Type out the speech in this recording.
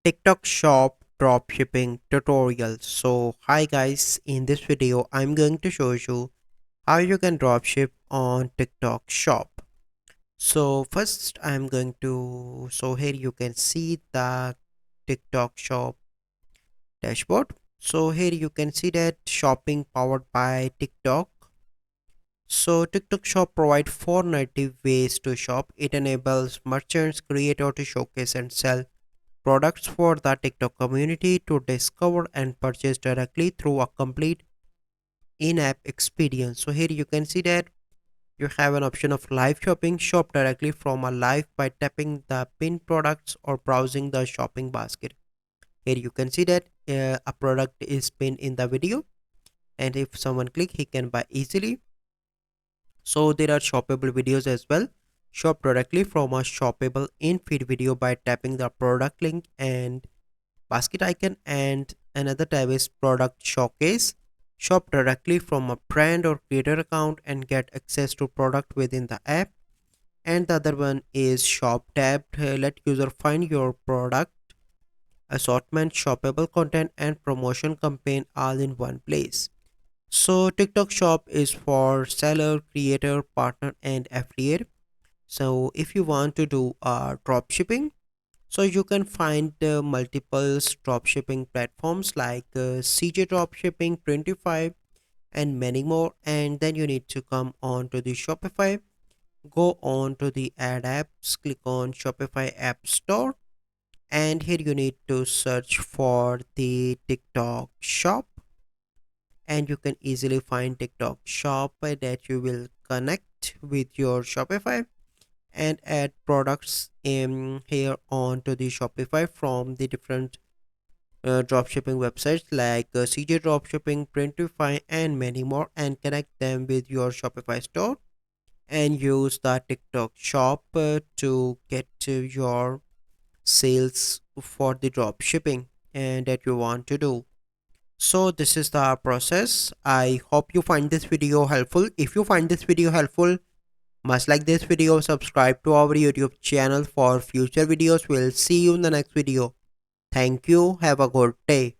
TikTok shop dropshipping tutorial. So hi guys, in this video I'm going to show you how you can dropship on TikTok shop. So first I'm going to here you can see the TikTok shop dashboard. So here you can see that shopping powered by TikTok. So TikTok shop provide four native ways to shop. It enables merchants creator to showcase and sell products for the TikTok community to discover and purchase directly through a complete in-app experience. So here you can see that you have an option of live shopping, shop directly from a live by tapping the pin products or browsing the shopping basket. Here you can see that a product is pinned in the video, and if someone click he can buy easily. So there are shoppable videos as well. Shop directly from a shoppable in-feed video by tapping the product link and basket icon, and another tab is product showcase. Shop directly from a brand or creator account and get access to product within the app. And the other one is shop tab. Let user find your product assortment, shoppable content and promotion campaign all in one place. So TikTok shop is for seller, creator, partner and affiliate. So if you want to do drop shipping, so you can find multiple dropshipping platforms like CJ Dropshipping, 25 and many more. And then you need to come on to the Shopify, go on to the ad apps, click on Shopify App Store, and here you need to search for the TikTok shop, and you can easily find TikTok shop that you will connect with your Shopify and add products in here onto the Shopify from the different dropshipping websites like CJ Dropshipping, Printify, and many more, and connect them with your Shopify store and use the TikTok shop to get your sales for the dropshipping and that you want to do. So this is the process. I hope you find this video helpful. If you find this video helpful, must like this video, subscribe to our YouTube channel for future videos. We'll see you in the next video. Thank you. Have a good day.